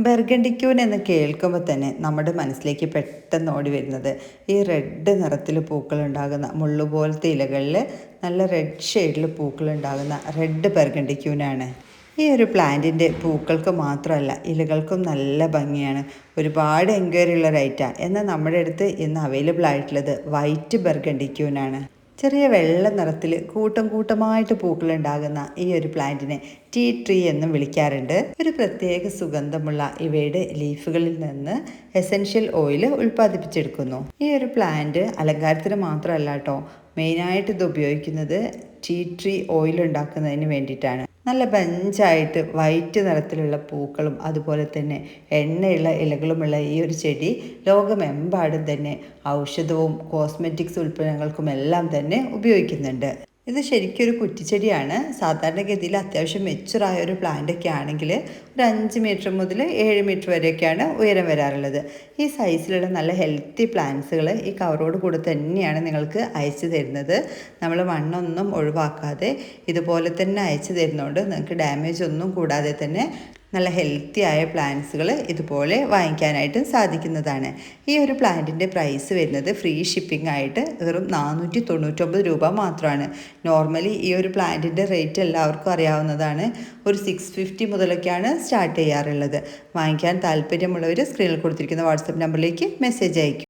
ബർഗണ്ടിക്യൂൻ എന്ന് കേൾക്കുമ്പോൾ തന്നെ നമ്മുടെ മനസ്സിലേക്ക് പെട്ടെന്ന് ഓടി വരുന്നത് ഈ റെഡ് നിറത്തിൽ പൂക്കളുണ്ടാകുന്ന മുള്ളുപോലത്തെ ഇലകളിൽ നല്ല റെഡ് ഷെയ്ഡിൽ പൂക്കളുണ്ടാകുന്ന റെഡ് ബർഗണ്ടിക്യൂനാണ്. ഈ ഒരു പ്ലാന്റിൻ്റെ പൂക്കൾക്ക് മാത്രമല്ല ഇലകൾക്കും നല്ല ഭംഗിയാണ്. ഒരുപാട് എൻക്വയറി ഉള്ള റൈറ്റാണ്. എന്നാൽ നമ്മുടെ അടുത്ത് ഇന്ന് അവൈലബിൾ ആയിട്ടുള്ളത് വൈറ്റ് ബർഗണ്ടിക്യൂനാണ്. ചെറിയ വെള്ള നിറത്തിൽ കൂട്ടം കൂട്ടമായിട്ട് പൂക്കളുണ്ടാകുന്ന ഈ ഒരു പ്ലാന്റിനെ ടീ ട്രീ എന്നും വിളിക്കാറുണ്ട്. ഒരു പ്രത്യേക സുഗന്ധമുള്ള ഇവയുടെ ലീഫുകളിൽ നിന്ന് എസെൻഷ്യൽ ഓയിൽ ഉൽപ്പാദിപ്പിച്ചെടുക്കുന്നു. ഈ ഒരു പ്ലാന്റ് അലങ്കാരത്തിന് മാത്രമല്ല കേട്ടോ, മെയിനായിട്ട് ഇത് ഉപയോഗിക്കുന്നത് ടീ ട്രീ ഓയിൽ ഉണ്ടാക്കുന്നതിന് വേണ്ടിയിട്ടാണ്. നല്ല ബഞ്ചായിട്ട് വൈറ്റ് നിറത്തിലുള്ള പൂക്കളും അതുപോലെ തന്നെ എണ്ണയുള്ള ഇലകളുമുള്ള ഈ ഒരു ചെടി ലോകമെമ്പാടും തന്നെ ഔഷധവും കോസ്മെറ്റിക്സ് ഉൽപ്പന്നങ്ങൾക്കുമെല്ലാം തന്നെ ഉപയോഗിക്കുന്നുണ്ട്. ഇത് ശരിക്കും ഒരു കുറ്റിച്ചെടിയാണ്. സാധാരണഗതിയിൽ അത്യാവശ്യം മെച്ചുറായ ഒരു പ്ലാന്റൊക്കെ ആണെങ്കിൽ ഒരു 5 മീറ്റർ മുതൽ 7 മീറ്റർ വരെയൊക്കെയാണ് ഉയരം വരാറുള്ളത്. ഈ സൈസിലുള്ള നല്ല ഹെൽത്തി പ്ലാന്റ്സുകൾ ഈ കവറോട് കൂടെ തന്നെയാണ് നിങ്ങൾക്ക് അയച്ചു തരുന്നത്. നമ്മൾ മണ്ണൊന്നും ഒഴിവാക്കാതെ ഇതുപോലെ തന്നെ അയച്ചു തരുന്നതുകൊണ്ട് നിങ്ങൾക്ക് ഡാമേജ് ഒന്നും കൂടാതെ തന്നെ നല്ല ഹെൽത്തി ആയ പ്ലാന്റ്സുകൾ ഇതുപോലെ വാങ്ങിക്കാനായിട്ട് സാധിക്കുന്നതാണ്. ഈ ഒരു പ്ലാന്റിൻ്റെ പ്രൈസ് വരുന്നത് ഫ്രീ ഷിപ്പിംഗ് ആയിട്ട് വെറും 499 രൂപ മാത്രമാണ്. നോർമലി ഈ ഒരു പ്ലാന്റിൻ്റെ റേറ്റ് എല്ലാവർക്കും അറിയാവുന്നതാണ്. ഒരു 650 മുതലൊക്കെയാണ് സ്റ്റാർട്ട് ചെയ്യാറുള്ളത്. വാങ്ങിക്കാൻ താല്പര്യമുള്ളവർ സ്ക്രീനിൽ കൊടുത്തിരിക്കുന്ന വാട്സപ്പ് നമ്പറിലേക്ക് മെസ്സേജ് അയക്കും.